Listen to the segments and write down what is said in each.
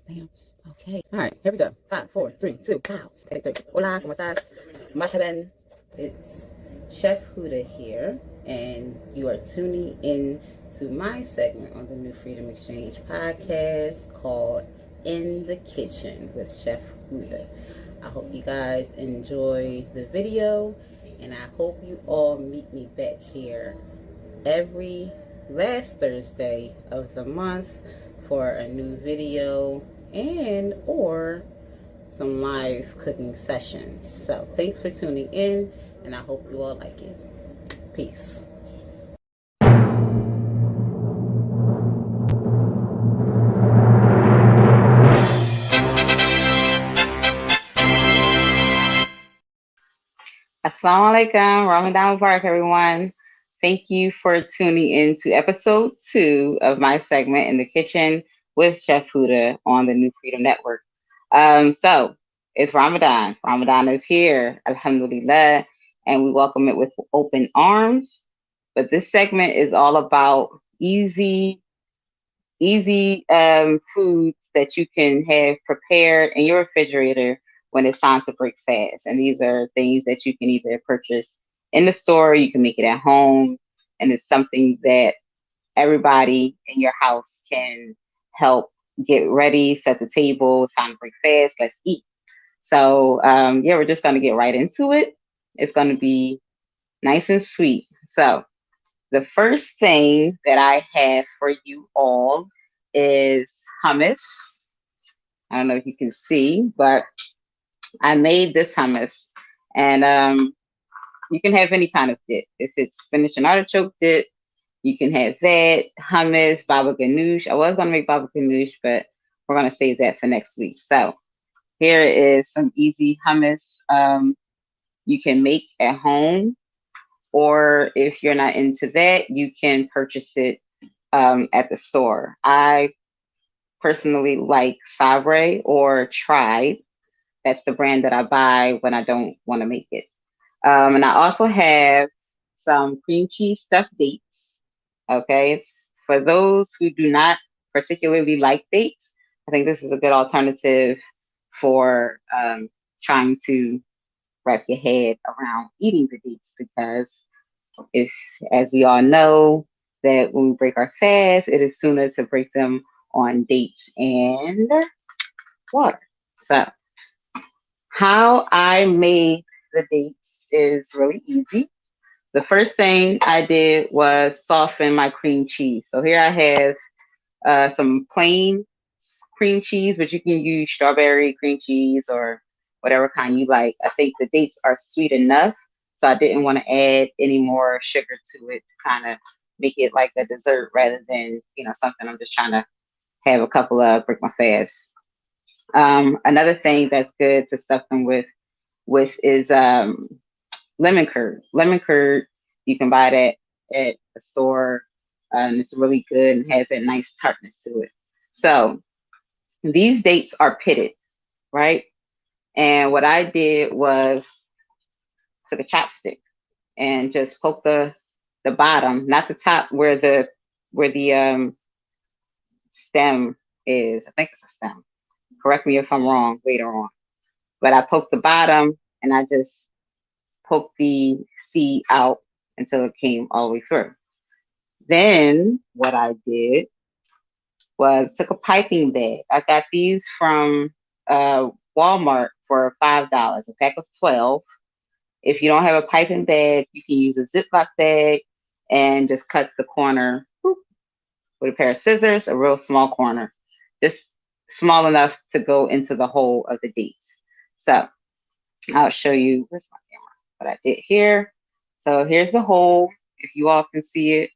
Bam. Okay. All right. Here we go. 5, 4, 3, 2. Pow. Take 3. Hola, ¿cómo estás? Marhaban. It's Chef Huda here, and you are tuning in to my segment on the new Freedom Exchange podcast called In the Kitchen with Chef Huda. I hope you guys enjoy the video, and I hope you all meet me back here every last Thursday of the month for a new video and or some live cooking sessions. So thanks for tuning in, and I hope you all like it. Peace. Assalamu alaikum, Ramadan Mubarak, everyone. Thank you for tuning in to episode 2 of my segment In the Kitchen with Chef Huda on the new Freedom Network. So it's Ramadan. Ramadan is here, alhamdulillah, and we welcome it with open arms. But this segment is all about easy foods that you can have prepared in your refrigerator when it's time to break fast. And these are things that you can either purchase in the store, you can make it at home, and it's something that everybody in your house can help get ready, set the table, it's time to break fast, let's eat. So yeah, we're just gonna get right into it. It's gonna be nice and sweet. So the first thing that I have for you all is hummus. I don't know if you can see, but I made this hummus, and you can have any kind of dip. If it's spinach and artichoke dip, you can have that. Hummus, baba ganoush. I was gonna make baba ganoush, but we're gonna save that for next week. So here is some easy hummus you can make at home, or if you're not into that, you can purchase it at the store. I personally like Sabre or Tribe. That's the brand that I buy when I don't want to make it. And I also have some cream cheese stuffed dates. Okay, it's for those who do not particularly like dates. I think this is a good alternative for trying to wrap your head around eating the dates, because if, as we all know, that when we break our fast, it is sooner to break them on dates and water. So how I made the dates is really easy. The first thing I did was soften my cream cheese. So here I have some plain cream cheese, but you can use strawberry cream cheese or whatever kind you like. I think the dates are sweet enough, so I didn't want to add any more sugar to it to kind of make it like a dessert rather than, something I'm just trying to have a couple of break my fast. Another thing that's good to stuff them with is lemon curd. Lemon curd, you can buy that at the store. It's really good and has that nice tartness to it. So these dates are pitted, right? And what I did was took a chopstick and just poke the bottom, not the top where the stem is. I think it's a stem. Correct me if I'm wrong later on. But I poked the bottom and I just poked the seed out until it came all the way through. Then what I did was took a piping bag. I got these from Walmart for $5, a pack of 12. If you don't have a piping bag, you can use a Ziploc bag and just cut the corner with a pair of scissors, a real small corner, just small enough to go into the hole of the dates. So I'll show you, where's my camera, what I did here. So here's the hole, if you all can see it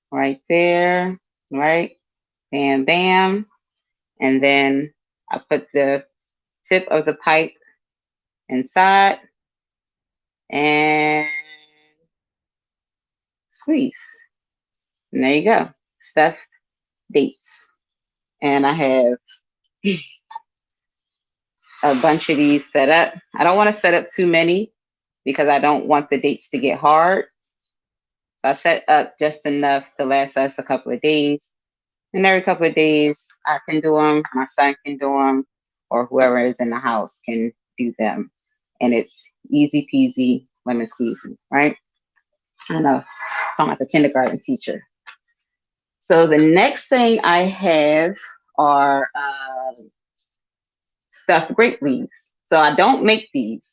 right there, right? Bam, bam. And then I put the tip of the pipe inside and squeeze. And there you go, stuffed dates. And I have a bunch of these set up. I don't want to set up too many because I don't want the dates to get hard. So I set up just enough to last us a couple of days. And every couple of days, I can do them, my son can do them, or whoever is in the house can do them. And it's easy peasy, lemon squeezy, right? I know, sound like a kindergarten teacher. So the next thing I have are stuffed grape leaves. So I don't make these.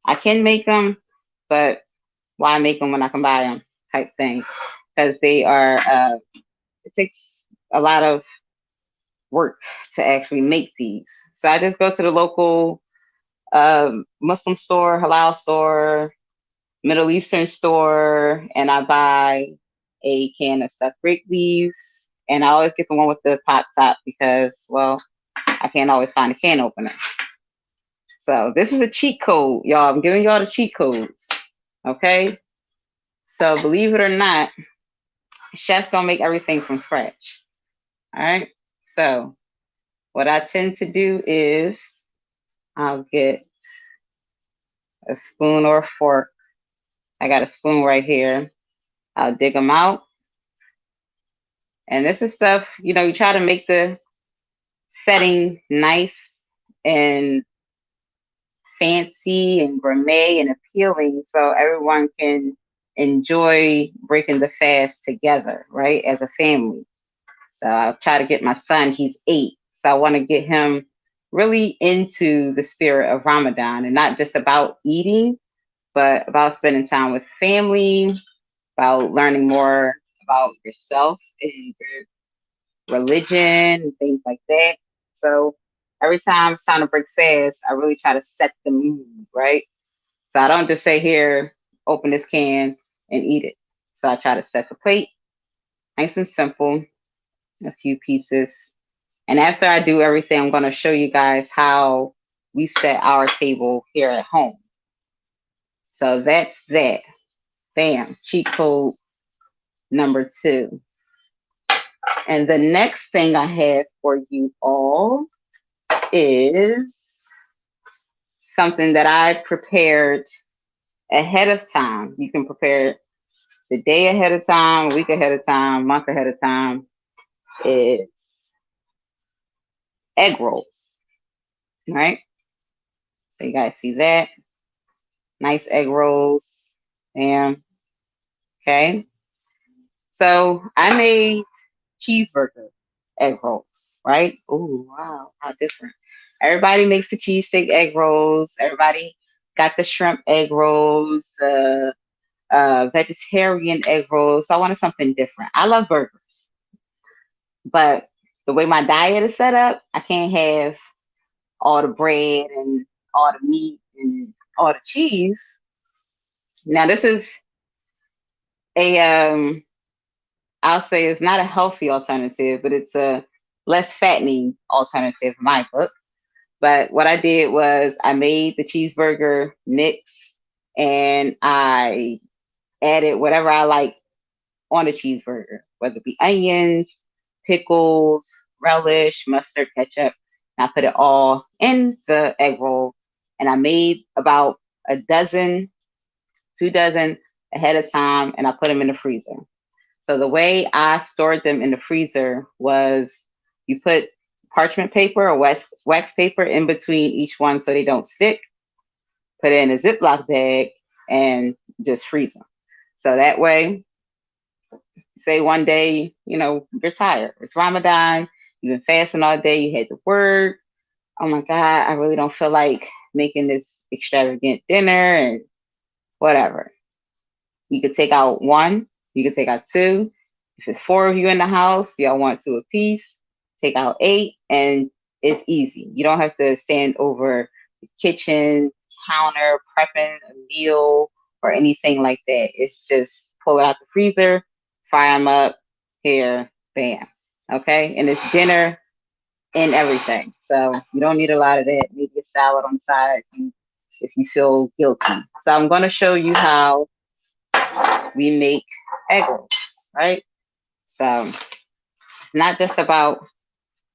I can make them, but why make them when I can buy them type thing? Because they are, it takes a lot of work to actually make these. So I just go to the local Muslim store, halal store, Middle Eastern store, and I buy a can of stuffed grape leaves. And I always get the one with the pop top because, well, I can't always find a can opener. So this is a cheat code, y'all. I'm giving y'all the cheat codes. Okay. So believe it or not, chefs don't make everything from scratch. All right. So what I tend to do is I'll get a spoon or a fork. I got a spoon right here. I'll dig them out. And this is stuff, you know, you try to make the setting nice and fancy and gourmet and appealing so everyone can enjoy breaking the fast together, right? As a family. So I'll try to get my son, he's 8. So I want to get him really into the spirit of Ramadan and not just about eating, but about spending time with family, about learning more about yourself and your religion and things like that. So every time it's time to break fast, I really try to set the mood, right? So I don't just say, here, open this can and eat it. So I try to set the plate, nice and simple, a few pieces. And after I do everything, I'm going to show you guys how we set our table here at home. So that's that. Bam, cheat code number 2. And the next thing I have for you all is something that I prepared ahead of time. You can prepare the day ahead of time, week ahead of time, month ahead of time. It's egg rolls, right? So you guys see that. Nice egg rolls. Bam. Okay. So I made cheeseburger egg rolls, right? Oh, wow. How different. Everybody makes the cheesesteak egg rolls. Everybody got the shrimp egg rolls, vegetarian egg rolls. So I wanted something different. I love burgers, but the way my diet is set up, I can't have all the bread and all the meat and all the cheese. Now this is a I'll say it's not a healthy alternative, but it's a less fattening alternative in my book. But what I did was I made the cheeseburger mix and I added whatever I like on a cheeseburger, whether it be onions, pickles, relish, mustard, ketchup. And I put it all in the egg roll. And I made about a dozen, 2 dozen ahead of time, and I put them in the freezer. So the way I stored them in the freezer was you put parchment paper or wax paper in between each one so they don't stick, put it in a Ziploc bag, and just freeze them. So that way, say one day, you know, you're tired. It's Ramadan, you've been fasting all day, you had to work. Oh my God, I really don't feel like making this extravagant dinner and whatever. You could take out 1, you could take out 2. If it's 4 of you in the house, y'all want 2 apiece, take out 8, and it's easy. You don't have to stand over the kitchen counter prepping a meal or anything like that. It's just pull it out the freezer, fry them up, here, bam. Okay, and it's dinner and everything. So you don't need a lot of that. Maybe a salad on the side if you feel guilty. So I'm going to show you how we make egg rolls, right? So it's not just about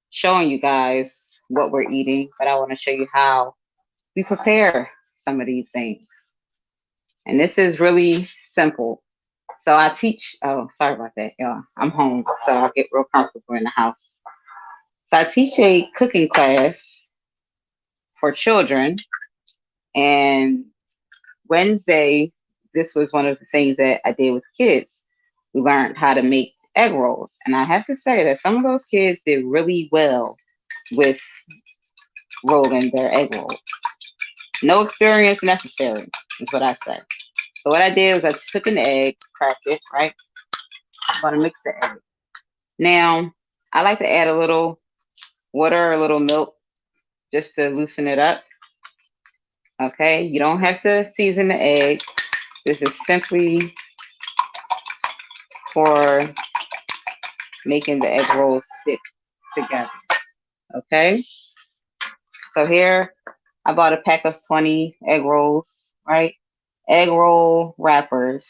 showing you guys what we're eating, but I want to show you how we prepare some of these things. And this is really simple. So I teach, oh, sorry about that, y'all. I'm home, so I'll get real comfortable in the house. So I teach a cooking class for children. And Wednesday, this was one of the things that I did with kids. We learned how to make egg rolls. And I have to say that some of those kids did really well with rolling their egg rolls. No experience necessary, is what I say. So what I did was I took an egg, cracked it, right? I'm gonna mix the egg. Now, I like to add a little water, a little milk, just to loosen it up. Okay, you don't have to season the egg. This is simply for making the egg rolls stick together. Okay, so here I bought a pack of 20 egg rolls, right? Egg roll wrappers.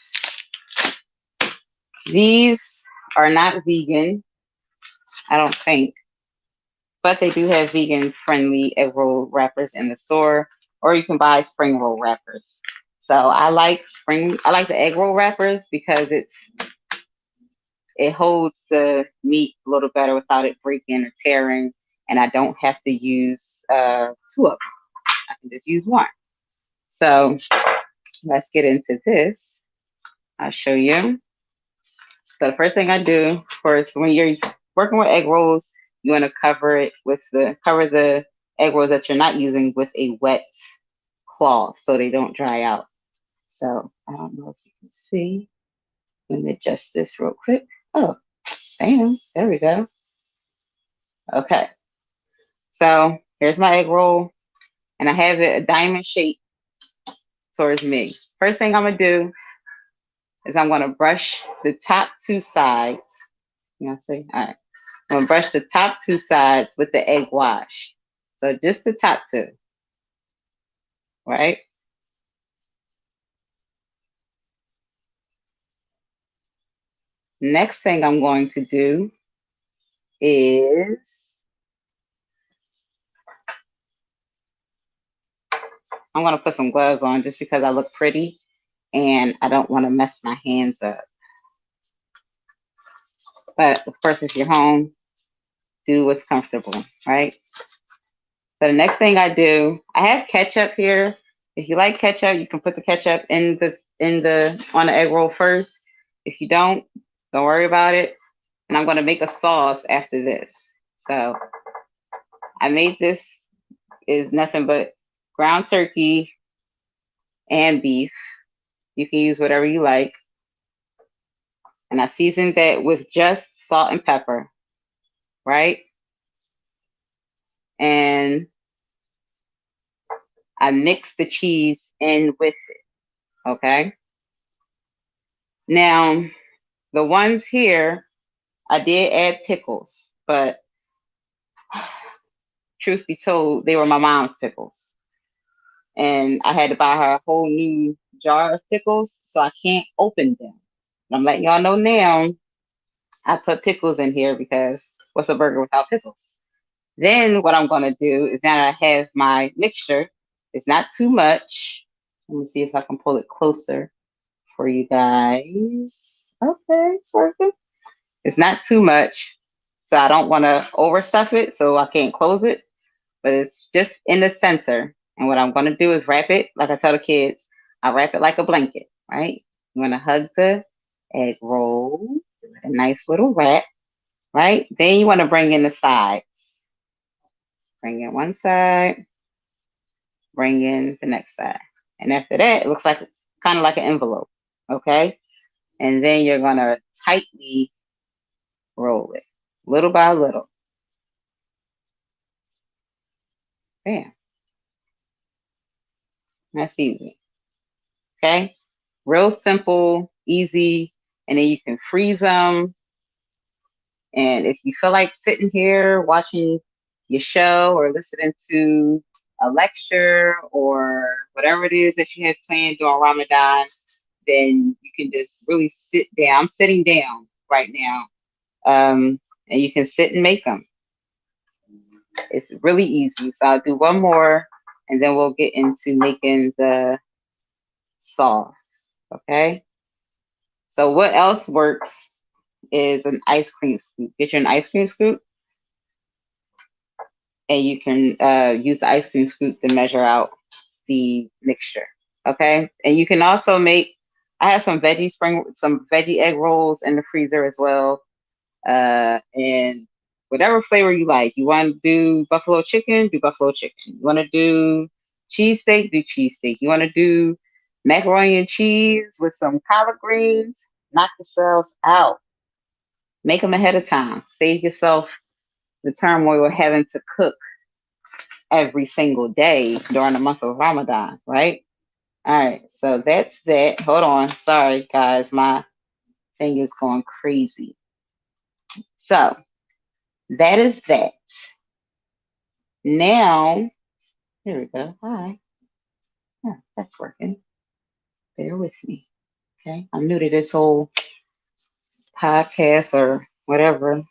These are not vegan, I don't think, but they do have vegan friendly egg roll wrappers in the store, or you can buy spring roll wrappers. So I like the egg roll wrappers because it holds the meat a little better without it breaking or tearing, and I don't have to use two of them. I can just use one. So let's get into this. I'll show you. So the first thing I do, of course, when you're working with egg rolls, you want to cover the egg rolls that you're not using with a wet cloth so they don't dry out. So I don't know if you can see. Let me adjust this real quick. Oh, damn, there we go. Okay, so here's my egg roll, and I have it a diamond shape towards me. First thing I'm gonna do is I'm gonna brush the top two sides. You know, see, all right. I'm gonna brush the top two sides with the egg wash. So just the top two, right? Next thing I'm going to do is I'm gonna put some gloves on just because I look pretty and I don't want to mess my hands up. But of course, if you're home, do what's comfortable, right? So the next thing I do, I have ketchup here. If you like ketchup, you can put the ketchup in the on the egg roll first. If you don't worry about it. And I'm going to make a sauce after this. So I made this is nothing but ground turkey and beef. You can use whatever you like. And I seasoned that with just salt and pepper, right? And I mixed the cheese in with it, okay? Now, the ones here, I did add pickles, but truth be told, they were my mom's pickles. And I had to buy her a whole new jar of pickles, so I can't open them. I'm letting y'all know now, I put pickles in here because what's a burger without pickles? Then what I'm going to do is now I have my mixture. It's not too much. Let me see if I can pull it closer for you guys. Okay, it's working. It's not too much. So I don't want to overstuff it, so I can't close it. But it's just in the center. And what I'm going to do is wrap it, like I tell the kids, I wrap it like a blanket, right? I'm going to hug the egg roll, a nice little wrap, right? Then you want to bring in the sides. Bring in one side, bring in the next side. And after that, it looks like kind of like an envelope, okay? And then you're going to tightly roll it, little by little. Bam. That's easy, okay? Real simple, easy, and then you can freeze them. And if you feel like sitting here watching your show or listening to a lecture or whatever it is that you have planned during Ramadan, then you can just really sit down. I'm sitting down right now, and you can sit and make them. It's really easy. So I'll do one more, and then we'll get into making the sauce. Okay. So what else works is an ice cream scoop. Get you an ice cream scoop, and you can use the ice cream scoop to measure out the mixture. Okay, and you can also make. I have some veggie egg rolls in the freezer as well, and whatever flavor you like. You want to do buffalo chicken? Do buffalo chicken. You want to do cheesesteak? Do cheesesteak. You want to do macaroni and cheese with some collard greens? Knock yourselves out. Make them ahead of time. Save yourself the turmoil of having to cook every single day during the month of Ramadan, right? All right, so that's that. Hold on. Sorry, guys. My thing is going crazy. So that is that. Now, here we go. Hi. Yeah, that's working. Bear with me. Okay. I'm new to this whole podcast or whatever.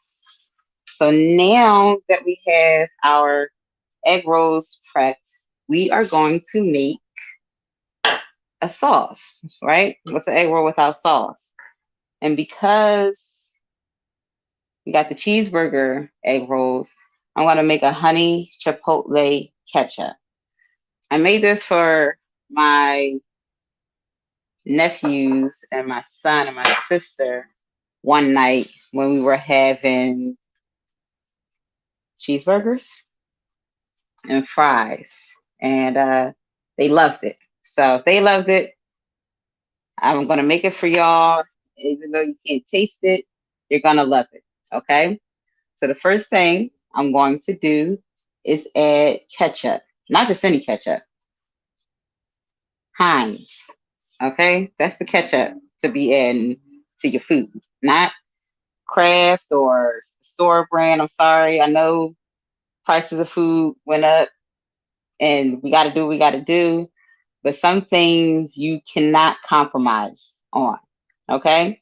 So now that we have our egg rolls prepped, we are going to make a sauce, right? What's an egg roll without sauce? And because we got the cheeseburger egg rolls, I'm going to make a honey chipotle ketchup. I made this for my nephews and my son and my sister one night when we were having cheeseburgers and fries, and they loved it. So if they loved it, I'm gonna make it for y'all. Even though you can't taste it, you're gonna love it. Okay. So the first thing I'm going to do is add ketchup, not just any ketchup, Heinz. Okay, that's the ketchup to be adding to your food, not Kraft or store brand. I'm sorry, I know prices of food went up, and we got to do what we got to do. But some things you cannot compromise on. Okay,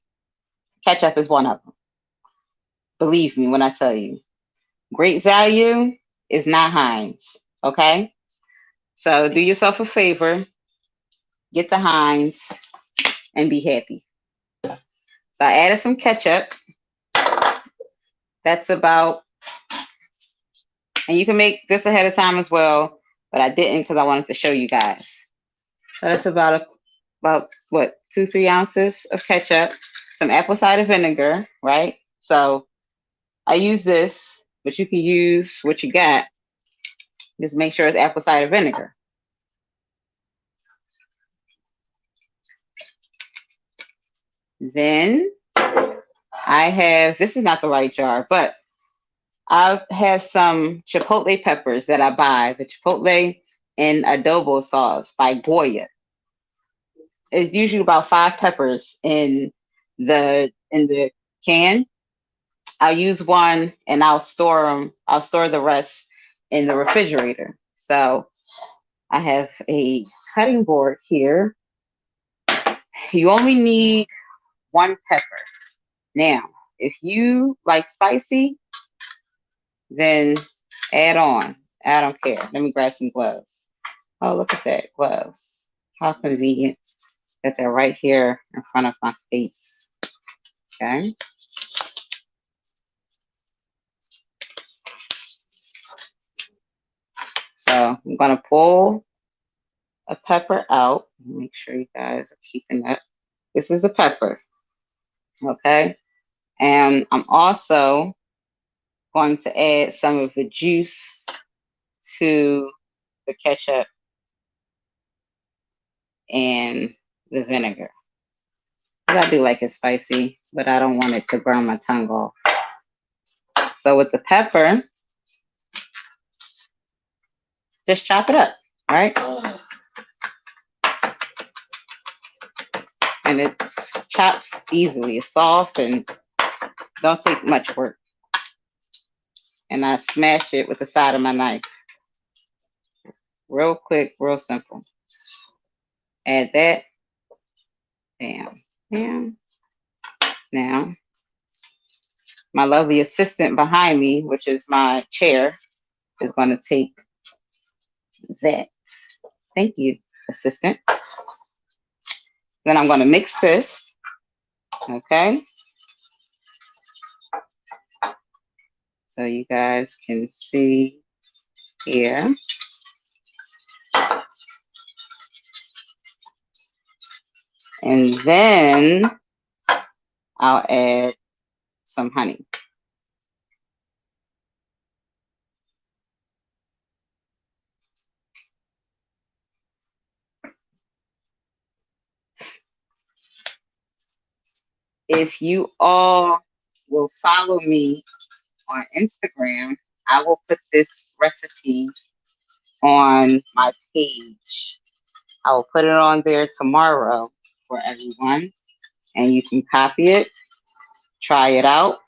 ketchup is one of them. Believe me when I tell you, great value is not Heinz. Okay, so do yourself a favor, get the Heinz, and be happy. So I added some ketchup. That's about, and you can make this ahead of time as well, but I didn't because I wanted to show you guys. So that's about what, 2-3 ounces of ketchup, some apple cider vinegar, right? So I use this, but you can use what you got. Just make sure it's apple cider vinegar. Then I have, this is not the right jar, but I have some chipotle peppers that I buy, the chipotle and adobo sauce by Goya. It's usually about 5 peppers in the can. I'll use one and I'll store them. I'll store the rest in the refrigerator. So I have a cutting board here. You only need 1 pepper. Now, if you like spicy, then add on. I don't care. Let me grab some gloves. Oh, look at that, gloves. How convenient that they're right here in front of my face. Okay. So I'm going to pull a pepper out. Make sure you guys are keeping that. This is a pepper. Okay. And I'm also going to add some of the juice to the ketchup and the vinegar. I do like it spicy, but I don't want it to burn my tongue off. So with the pepper, just chop it up, all right? And it chops easily. It's soft and don't take much work. And I smash it with the side of my knife. Real quick, real simple. Add that. Bam. Bam. Now, my lovely assistant behind me, which is my chair, is going to take that. Thank you, assistant. Then I'm going to mix this. Okay. So you guys can see here. And then I'll add some honey. If you all will follow me on Instagram, I will put this recipe on my page. I will put it on there tomorrow for everyone, and you can copy it, try it out,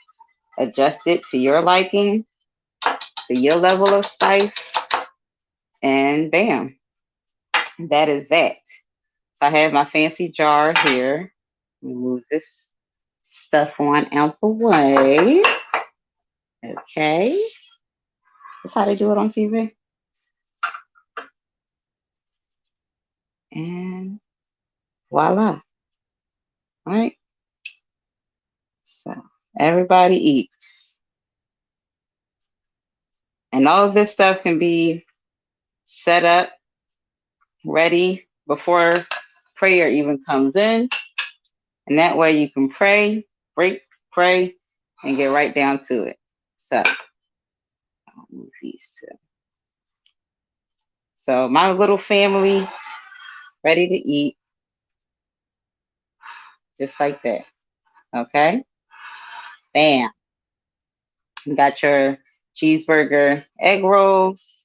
adjust it to your liking, to your level of spice, and bam, that is that. So I have my fancy jar here. Move this stuff on out the way. Okay. That's how they do it on TV. And voila. All right. So everybody eats. And all of this stuff can be set up, ready before prayer even comes in. And that way you can pray, break, pray, and get right down to it. So I'll move these two. So my little family ready to eat. Just like that. Okay. Bam. You got your cheeseburger egg rolls,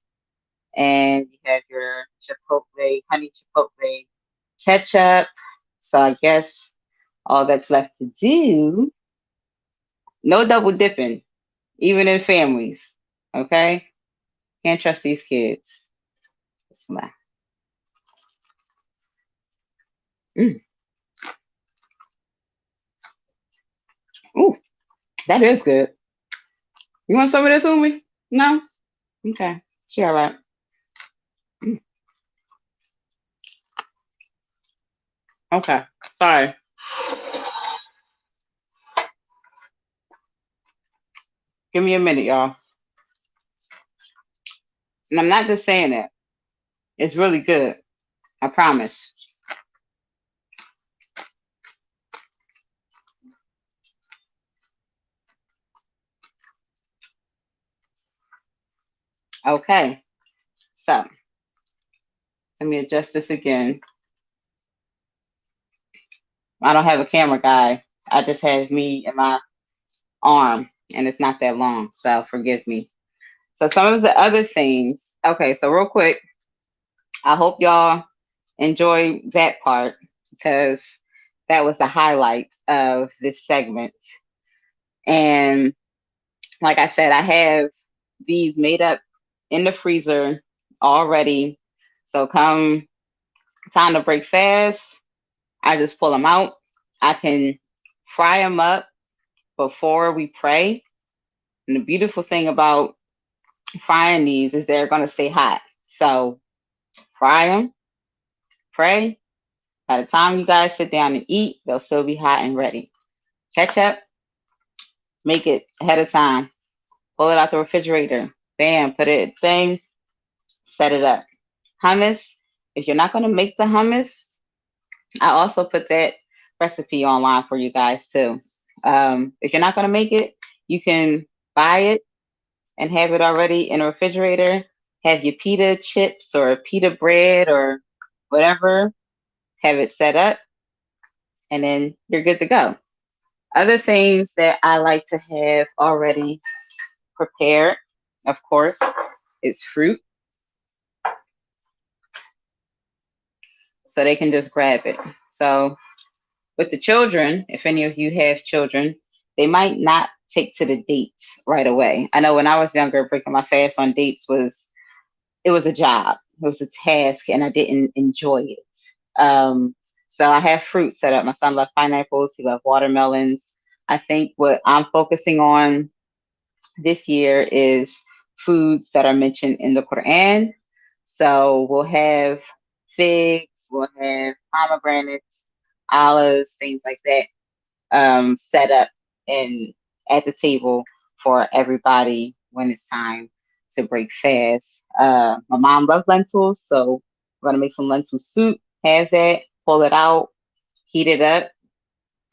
and you have your chipotle, honey chipotle ketchup. So I guess all that's left to do, no double dipping, even in families. Okay? Can't trust these kids. That's my. Mm. Ooh, that is good. You want some of this with me? No? Okay. She all right. Mm. Okay. Sorry. Give me a minute, y'all. And I'm not just saying that. It's really good. I promise. Okay. So let me adjust this again. I don't have a camera guy. I just have me and my arm, and it's not that long. So forgive me. So some of the other things. Okay. So real quick, I hope y'all enjoy that part because that was the highlight of this segment. And like I said, I have these made up in the freezer already. So come time to break fast, I just pull them out. I can fry them up before we pray. And the beautiful thing about frying these is they're going to stay hot. So fry them, pray. By the time you guys sit down and eat, they'll still be hot and ready. Ketchup, make it ahead of time. Pull it out the refrigerator. Bam, put it thing, set it up. Hummus, if you're not going to make the hummus, I also put that recipe online for you guys too. If you're not going to make it, you can buy it and have it already in a refrigerator. Have your pita chips or pita bread or whatever, have it set up, and then you're good to go. Other things that I like to have already prepared, of course, is fruit. So they can just grab it. So with the children, if any of you have children, they might not take to the dates right away. I know when I was younger, breaking my fast on dates was a job. It was a task, and I didn't enjoy it. So I have fruit set up. My son loved pineapples. He loved watermelons. I think what I'm focusing on this year is foods that are mentioned in the Quran. So we'll have figs, we'll have pomegranates, olives, things like that. set up and at the table for everybody when it's time to break fast. My mom loves lentils, so we're gonna make some lentil soup. Have that, pull it out, heat it up,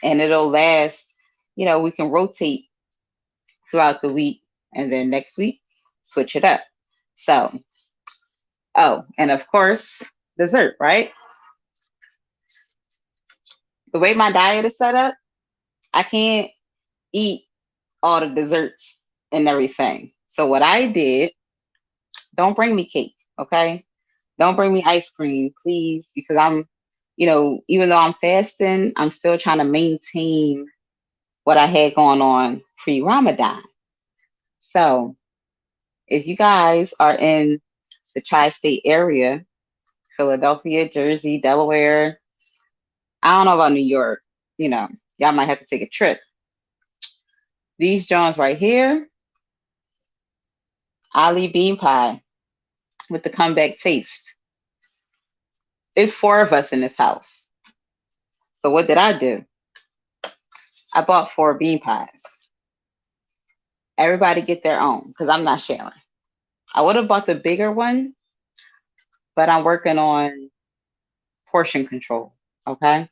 and it'll last. We can rotate throughout the week, and then next week switch it up. So, oh, and of course, dessert, right? The way my diet is set up, I can't eat all the desserts and everything. So what I did, don't bring me cake, okay? Don't bring me ice cream, please, because even though I'm fasting, I'm still trying to maintain what I had going on pre-Ramadan. So if you guys are in the tri-state area, Philadelphia, Jersey, Delaware, I don't know about New York, y'all might have to take a trip. These Jones right here, Ali bean pie with the comeback taste. It's 4 of us in this house. So what did I do? I bought 4 bean pies. Everybody get their own because I'm not sharing. I would have bought the bigger one, but I'm working on portion control. Okay.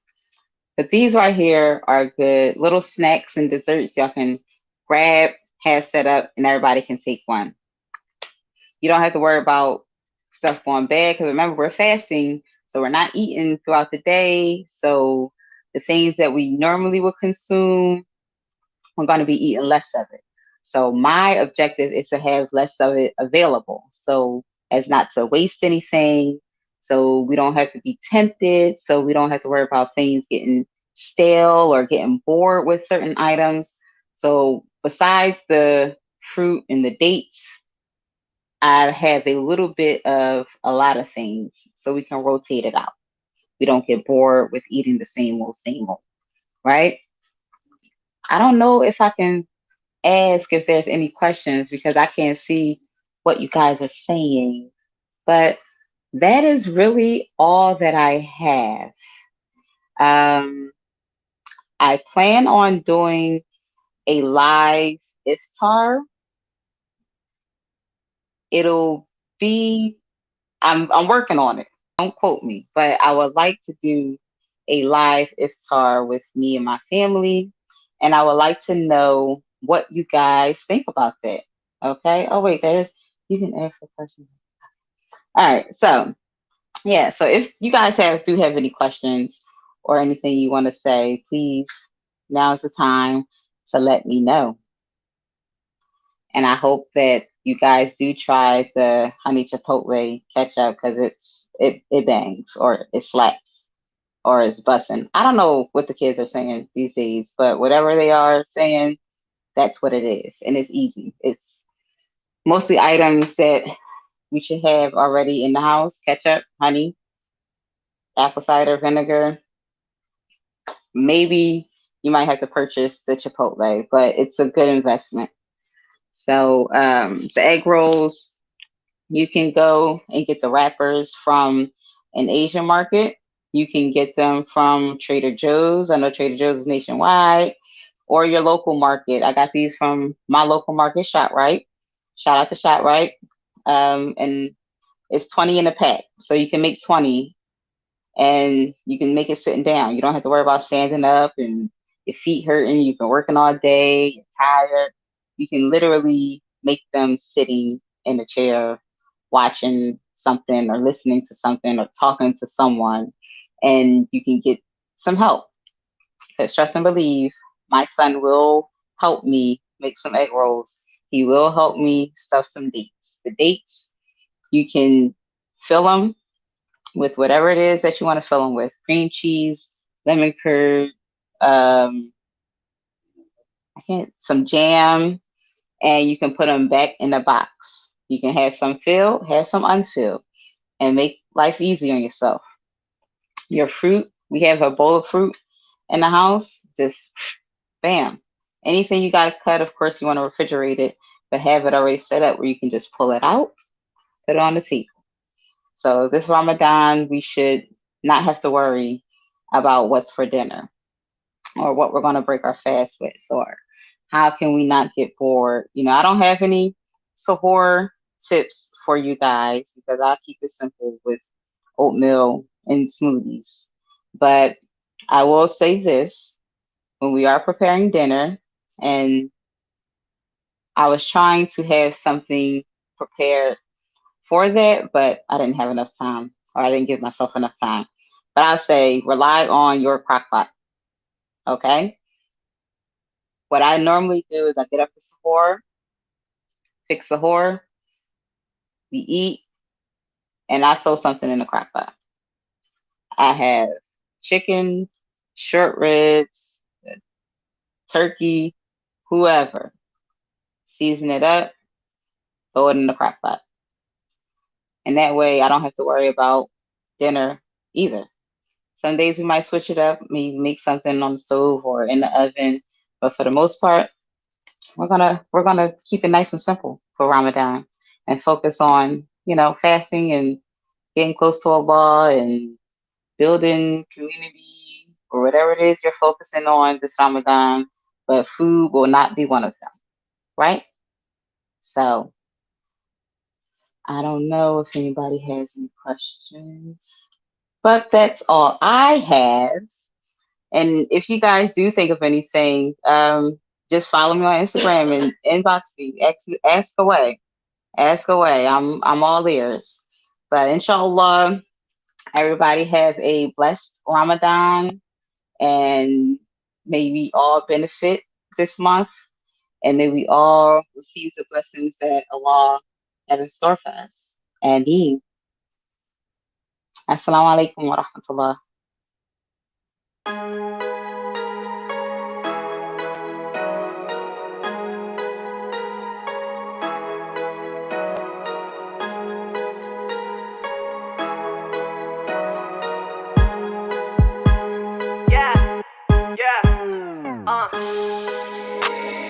But these right here are good little snacks and desserts y'all can grab, have set up, and everybody can take one. You don't have to worry about stuff going bad because remember, we're fasting, so we're not eating throughout the day. So the things that we normally would consume, we're going to be eating less of it. So my objective is to have less of it available. So as not to waste anything. So we don't have to be tempted. So we don't have to worry about things getting stale or getting bored with certain items. So besides the fruit and the dates, I have a little bit of a lot of things so we can rotate it out. We don't get bored with eating the same old, right? I don't know if I can ask if there's any questions because I can't see what you guys are saying. But that is really all that I have. I plan on doing a live iftar. It'll be I'm working on it. Don't quote me, but I would like to do a live iftar with me and my family, and I would like to know what you guys think about that. Okay. Oh wait, you can ask a question. All right. So yeah. So if you guys do have any questions or anything you want to say, please now is the time to let me know. And I hope that you guys do try the honey chipotle ketchup because it bangs or it slaps or it's bussin'. I don't know what the kids are saying these days, but whatever they are saying, that's what it is. And it's easy. It's mostly items that we should have already in the house: ketchup, honey, apple cider vinegar. Maybe you might have to purchase the chipotle, but it's a good investment. So the egg rolls, you can go and get the wrappers from an Asian market. You can get them from Trader Joe's. I know Trader Joe's is nationwide, or your local market. I got these from my local market, ShopRite. Shout out to ShopRite. And it's 20 in a pack. So you can make 20 and you can make it sitting down. You don't have to worry about standing up and your feet hurting. You've been working all day, you're tired. You can literally make them sitting in a chair, watching something or listening to something or talking to someone, and you can get some help. Because trust and believe, my son will help me make some egg rolls. He will help me stuff some dates. The dates, you can fill them with whatever it is that you want to fill them with: cream cheese, lemon curd, some jam, and you can put them back in the box. You can have some filled, have some unfilled, and make life easy on yourself. Your fruit, we have a bowl of fruit in the house, just bam. Anything you got to cut, of course, you want to refrigerate it, but have it already set up where you can just pull it out, put it on the table. So this Ramadan, we should not have to worry about what's for dinner. or what we're going to break our fast with, or how can we not get bored. I don't have any sahur tips for you guys because I keep it simple with oatmeal and smoothies. But I will say this, when we are preparing dinner, and I was trying to have something prepared for that, but I didn't have enough time, or I didn't give myself enough time. But I'll say rely on your crock pot. Okay. What I normally do is I get up to sahur, fix sahur, we eat, and I throw something in the crock pot. I have chicken, short ribs, turkey, whoever. Season it up, throw it in the crock pot. And that way I don't have to worry about dinner either. Some days we might switch it up, maybe make something on the stove or in the oven. But for the most part, we're gonna keep it nice and simple for Ramadan and focus on, fasting and getting close to Allah and building community or whatever it is you're focusing on this Ramadan. But food will not be one of them, right? So I don't know if anybody has any questions, but that's all I have. And if you guys do think of anything, just follow me on Instagram and inbox me. Ask away. Ask away. I'm all ears. But inshallah, everybody have a blessed Ramadan, and may we all benefit this month, and may we all receive the blessings that Allah have in store for us. Ameen. Assalamu alaikum wa rahmatullah.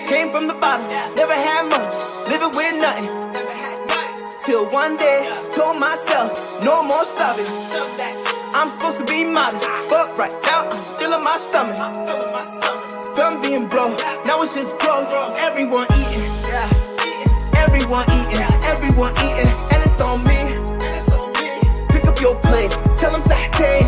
Came from the bottom, never had much, living with nothing. Till one day, told myself, no more stopping. I'm supposed to be modest, but right now I'm feeling my stomach. Done being broke, now it's just growth. Everyone eating, everyone eating, everyone eating, and it's on me. Pick up your plate, tell them Saturday.